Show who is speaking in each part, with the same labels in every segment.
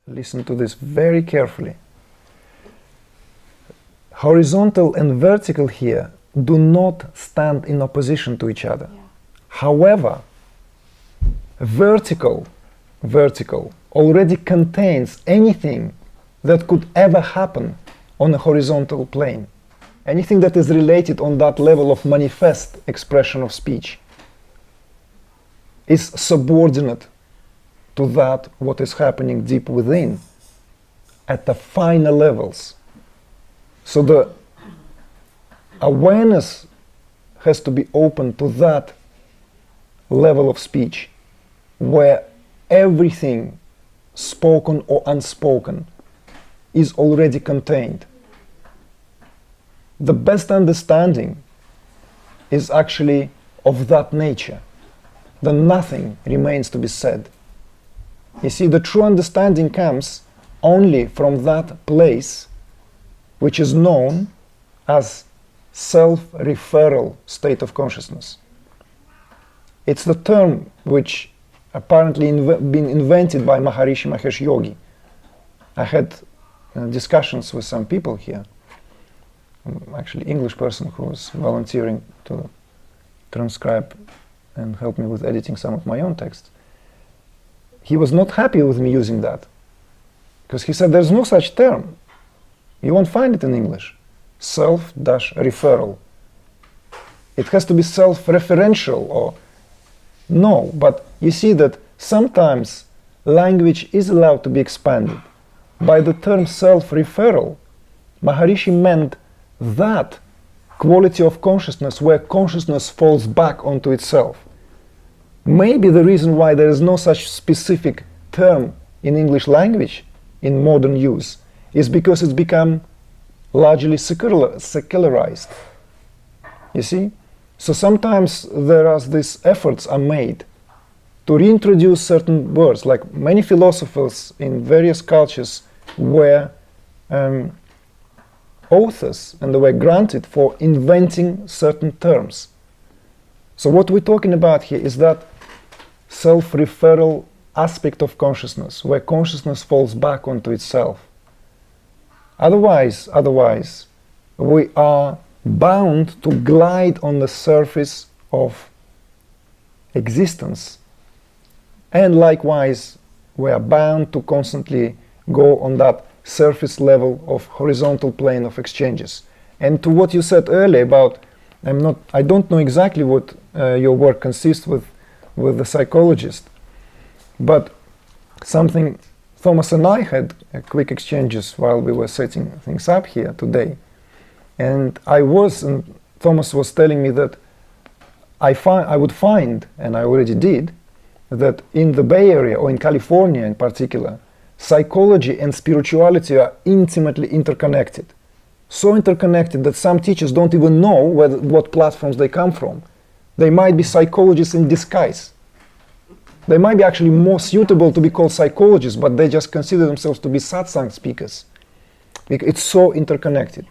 Speaker 1: listen to this very carefully. Horizontal and vertical here do not stand in opposition to each other.
Speaker 2: Yeah.
Speaker 1: However, vertical already contains anything that could ever happen on a horizontal plane. Anything that is related on that level of manifest expression of speech is subordinate to that what is happening deep within at the finer levels. So the awareness has to be open to that level of speech where everything, spoken or unspoken, is already contained. The best understanding is actually of that nature. Then nothing remains to be said. You see, the true understanding comes only from that place which is known as self-referral state of consciousness. It's the term which apparently been invented by Maharishi Mahesh Yogi. I had discussions with some people here, actually English person who was volunteering to transcribe and help me with editing some of my own texts. He was not happy with me using that, because he said there's no such term. You won't find it in English. Self-referral. It has to be self-referential or no, but you see that sometimes language is allowed to be expanded. By the term self-referral, Maharishi meant that quality of consciousness where consciousness falls back onto itself. Maybe the reason why there is no such specific term in English language in modern use is because it's become largely secularized. You see? So sometimes these efforts are made to reintroduce certain words, like many philosophers in various cultures were authors and they were granted for inventing certain terms. So what we're talking about here is that self-referral aspect of consciousness, where consciousness falls back onto itself. Otherwise, we are bound to glide on the surface of existence, and likewise we are bound to constantly go on that surface level of horizontal plane of exchanges. And to what you said earlier about, I don't know exactly what your work consists with the psychologist, but something Thomas and I had quick exchanges while we were setting things up here today. And Thomas was telling me that I would find, and I already did, that in the Bay Area, or in California in particular, psychology and spirituality are intimately interconnected. So interconnected that some teachers don't even know what platforms they come from. They might be psychologists in disguise. They might be actually more suitable to be called psychologists, but they just consider themselves to be satsang speakers. It's so interconnected.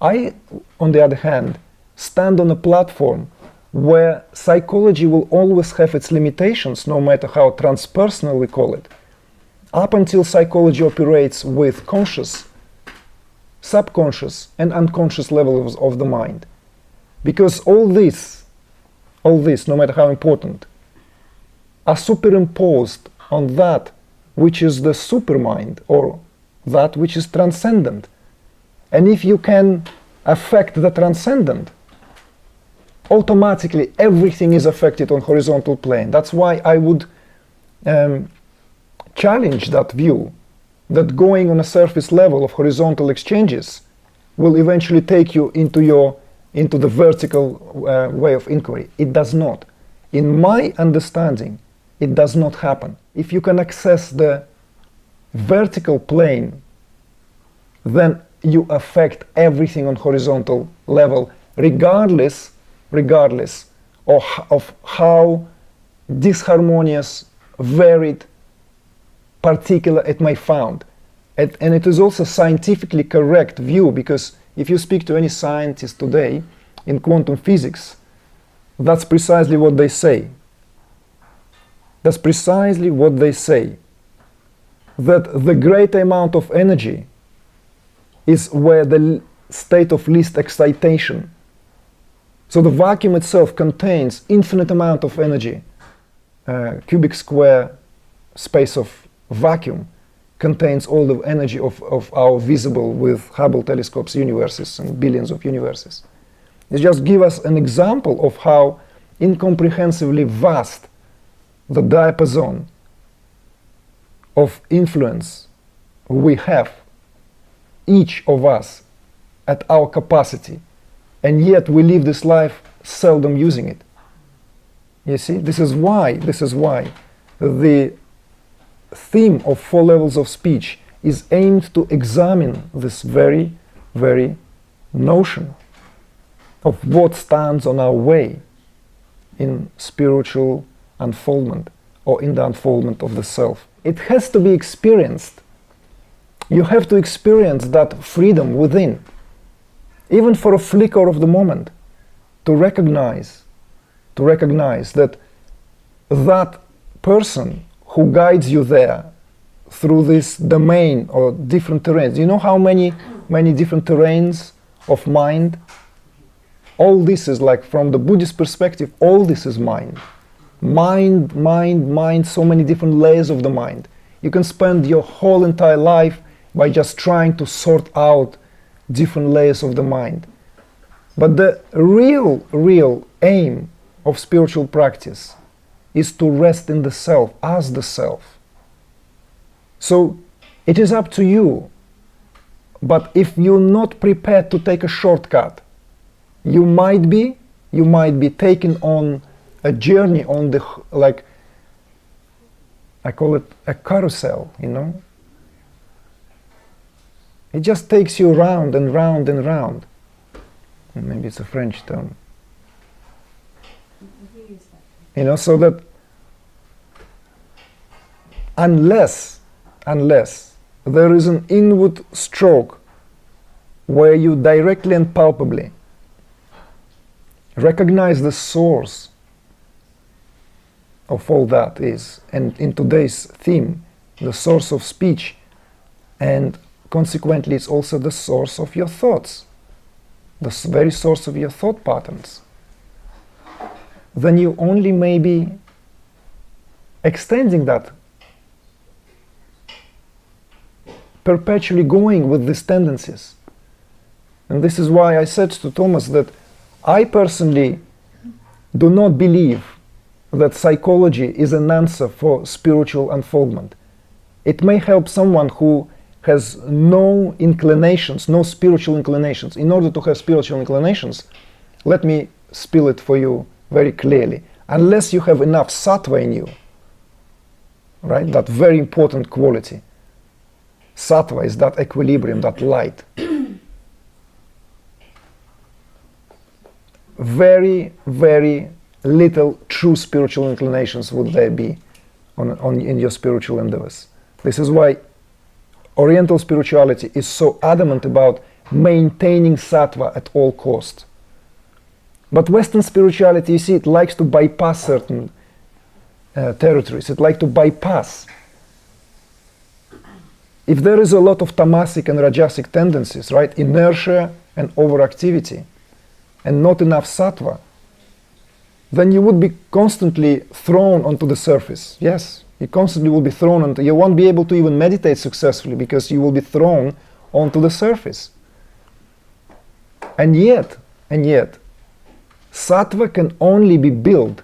Speaker 1: I, on the other hand, stand on a platform where psychology will always have its limitations, no matter how transpersonal we call it, up until psychology operates with conscious, subconscious, and unconscious levels of the mind. Because all this, no matter how important, are superimposed on that which is the supermind, or that which is transcendent. And if you can affect the transcendent, automatically everything is affected on horizontal plane. That's why I would challenge that view that going on a surface level of horizontal exchanges will eventually take you into the vertical way of inquiry. It does not. In my understanding, it does not happen. If you can access the vertical plane, then you affect everything on horizontal level, regardless of how disharmonious, varied, particular it may found. And it is also scientifically correct view, because if you speak to any scientist today in quantum physics, that's precisely what they say. That's precisely what they say. that the greater amount of energy is where the state of least excitation. So the vacuum itself contains infinite amount of energy. Cubic square space of vacuum contains all the energy of our visible with Hubble telescopes universes and billions of universes. It just gives us an example of how incomprehensibly vast the diapason of influence we have, each of us, at our capacity, and yet we live this life seldom using it. You see, this is why the theme of 4 levels of speech is aimed to examine this very, very notion of what stands on our way in spiritual unfoldment or in the unfoldment of the self. It has to be experienced. You have to experience that freedom within, even for a flicker of the moment, to recognize that that person who guides you there through this domain or different terrains. You know how many different terrains of mind? All this is, like, from the Buddhist perspective, all this is mind. Mind, so many different layers of the mind. You can spend your whole entire life by just trying to sort out different layers of the mind. But the real aim of spiritual practice is to rest in the self, as the self. So it is up to you. But if you're not prepared to take a shortcut, you might be taken on a journey on the, like, I call it a carousel, you know? It just takes you round and round and round. Maybe it's a French term. You know, so that unless there is an inward stroke where you directly and palpably recognize the source of all that is, and in today's theme, the source of speech, and consequently it's also the source of your thoughts, the very source of your thought patterns, then you only may be extending that, perpetually going with these tendencies. And this is why I said to Thomas that I personally do not believe that psychology is an answer for spiritual unfoldment. It may help someone who has no inclinations, no spiritual inclinations. In order to have spiritual inclinations, let me spill it for you very clearly. Unless you have enough sattva in you, right, that very important quality. Sattva is that equilibrium, that light. Very, very little true spiritual inclinations would there be in your spiritual endeavors. This is why Oriental spirituality is so adamant about maintaining sattva at all costs. But Western spirituality, you see, it likes to bypass certain territories. It likes to bypass. If there is a lot of tamasic and rajasic tendencies, right, inertia and overactivity, and not enough sattva, then you would be constantly thrown onto the surface. Yes, you constantly will be thrown onto, you won't be able to even meditate successfully because you will be thrown onto the surface. And yet, sattva can only be built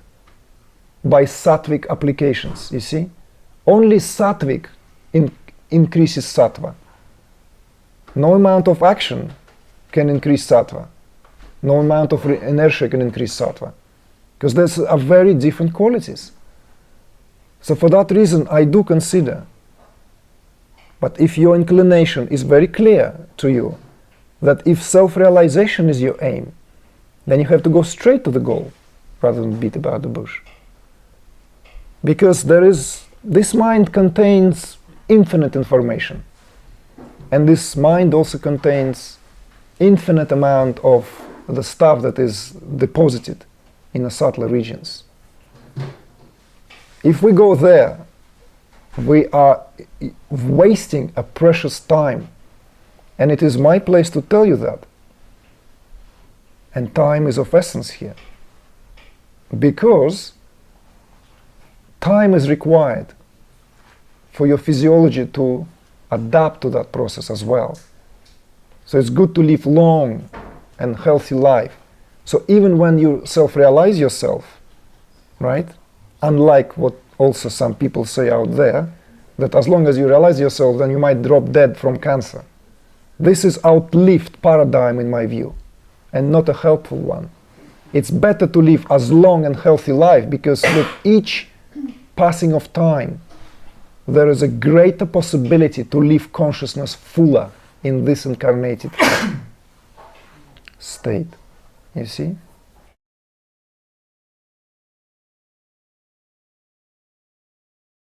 Speaker 1: by sattvic applications, you see? Only sattvic increases sattva. No amount of action can increase sattva. No amount of inertia can increase sattva. Because those are very different qualities. So for that reason, I do consider, but if your inclination is very clear to you, that if self-realization is your aim, then you have to go straight to the goal, rather than beat about the bush. Because this mind contains infinite information. And this mind also contains infinite amount of the stuff that is deposited in the subtler regions. If we go there we are wasting a precious time. And it is my place to tell you that. And time is of essence here. Because time is required for your physiology to adapt to that process as well. So it's good to live long and healthy life. So even when you self-realize yourself, right? Unlike what also some people say out there, that as long as you realize yourself, then you might drop dead from cancer. This is outlived paradigm in my view, and not a helpful one. It's better to live as long and healthy life, because with each passing of time, there is a greater possibility to live consciousness fuller in this incarnated state. You see?